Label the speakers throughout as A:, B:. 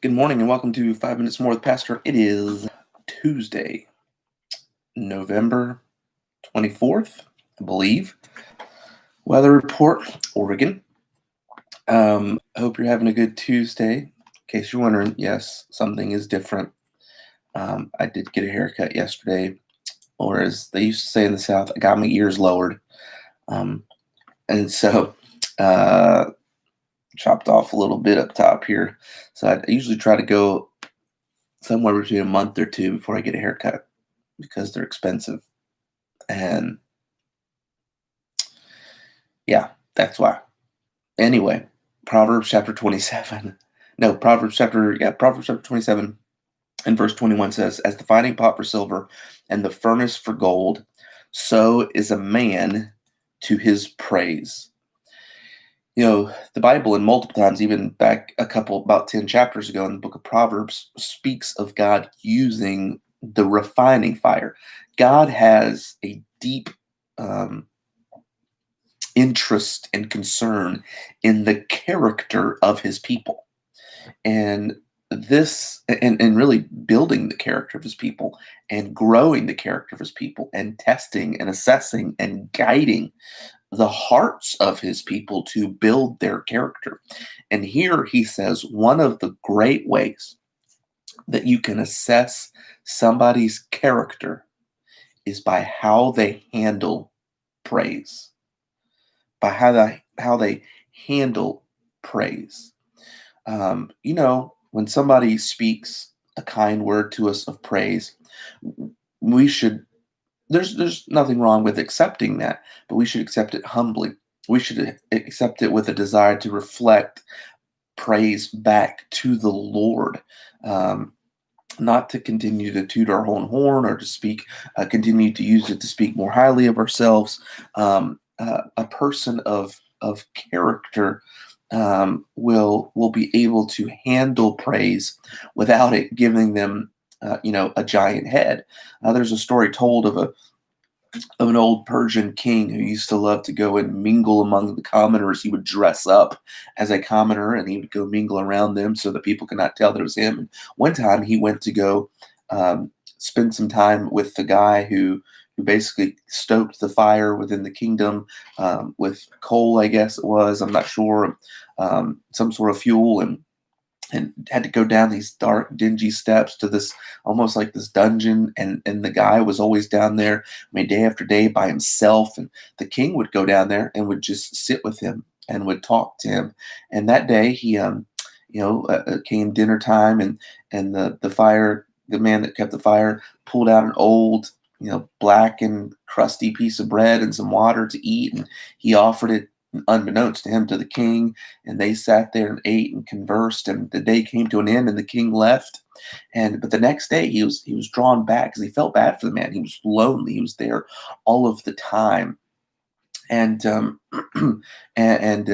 A: Good morning and welcome to 5 Minutes More with Pastor. It is Tuesday, November 24th, I believe. Weather report, Oregon. I hope you're having a good Tuesday. In case you're wondering, yes, something is different. I did get a haircut yesterday, or as they used to say in the South, I got my ears lowered. Um, and so, uh, chopped off a little bit up top here. So I usually try to go somewhere between a month or two before I get a haircut because they're expensive. And yeah, that's why. Anyway, Proverbs chapter 27. No, Proverbs chapter 27 and verse 21 says, "As the finding pot for silver and the furnace for gold, so is a man to his praise." The Bible, in multiple times, even back about 10 chapters ago in the book of Proverbs, speaks of God using the refining fire. God has a deep um, interest and concern in the character of his people. And and really building the character of his people and growing the character of his people and testing and assessing and guiding the hearts of his people to build their character. And here he says one of the great ways that you can assess somebody's character is by how they handle praise, by how they handle praise. When somebody speaks a kind word to us of praise, we should there's nothing wrong with accepting that, but we should accept it humbly. We should accept it with a desire to reflect praise back to the Lord. Um, Not to continue to toot our own horn or to continue to use it to speak more highly of ourselves. A person of character will be able to handle praise without it giving them, a giant head. There's a story told of an old Persian king who used to love to go and mingle among the commoners. He would dress up as a commoner and he would go mingle around them so that people could not tell that it was him. And one time he went to go spend some time with the guy who basically stoked the fire within the kingdom with coal, I guess it was. I'm not sure, some sort of fuel, and had to go down these dark, dingy steps to this almost like this dungeon. And the guy was always down there, I mean, day after day by himself. And the king would go down there and would just sit with him and would talk to him. And that day he, came dinner time, and the man that kept the fire pulled out an old, black and crusty piece of bread and some water to eat. And he offered it unbeknownst to him to the king, and they sat there and ate and conversed, and the day came to an end and the king left. But the next day he was drawn back because he felt bad for the man. He was lonely. He was there all of the time. And and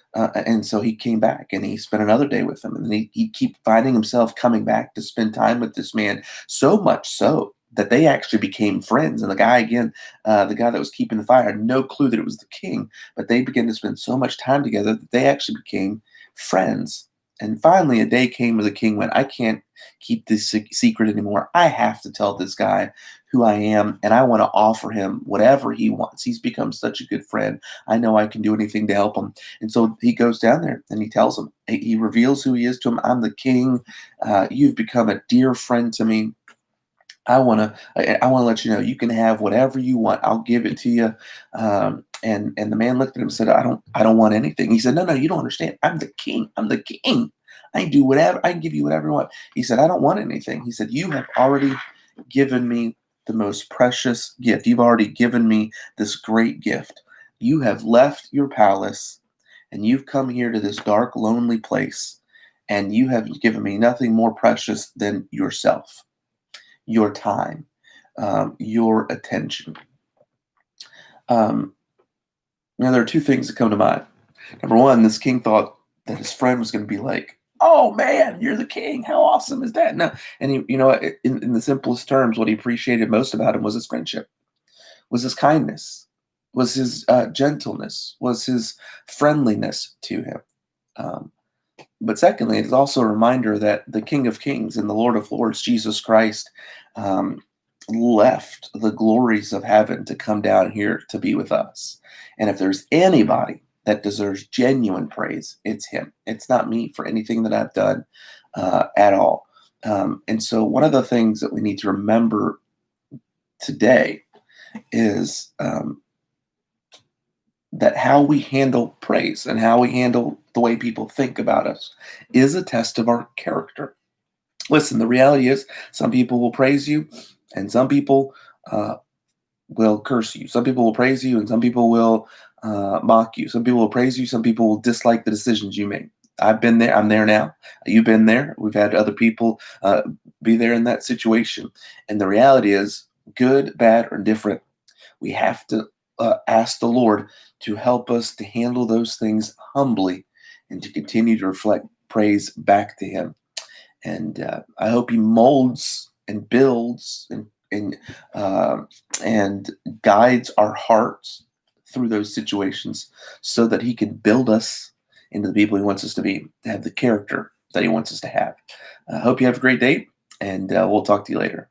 A: and so he came back and he spent another day with him, and then he'd keep finding himself coming back to spend time with this man, so much so that they actually became friends. And the guy that was keeping the fire had no clue that it was the king, but they began to spend so much time together that they actually became friends. And finally, a day came where the king went, "I can't keep this secret anymore. I have to tell this guy who I am, and I want to offer him whatever he wants. He's become such a good friend. I know I can do anything to help him." And so he goes down there and he tells him, he reveals who he is to him. "I'm the king. You've become a dear friend to me. I want to let you know you can have whatever you want. I'll give it to you." And the man looked at him and said, "I don't want anything." He said, "No, you don't understand. I'm the king. I'm the king. I can do whatever. I can give you whatever you want." He said, "I don't want anything." He said, "You have already given me the most precious gift. You've already given me this great gift. You have left your palace and you've come here to this dark, lonely place, and you have given me nothing more precious than yourself, your time, your attention." Um, Now, there are two things that come to mind. Number one, this king thought that his friend was going to be like, "Oh man, you're the king. How awesome is that?" No, and in the simplest terms, what he appreciated most about him was his friendship, was his kindness, was his gentleness, was his friendliness to him. Um, But secondly, it's also a reminder that the King of Kings and the Lord of Lords, Jesus Christ, um, left the glories of heaven to come down here to be with us. And if there's anybody that deserves genuine praise, it's him. It's not me for anything that I've done at all. And so, one of the things that we need to remember today is that how we handle praise and how we handle the way people think about us is a test of our character. Listen, the reality is some people will praise you and some people uh, will curse you. Some people will praise you and some people will mock you. Some people will praise you. Some people will dislike the decisions you make. I've been there. I'm there now. You've been there. We've had other people be there in that situation. And the reality is, good, bad, or different, we have to ask the Lord to help us to handle those things humbly and to continue to reflect praise back to Him. And I hope He molds and builds uh, and guides our hearts through those situations so that He can build us into the people He wants us to be, to have the character that He wants us to have. I hope you have a great day, and we'll talk to you later.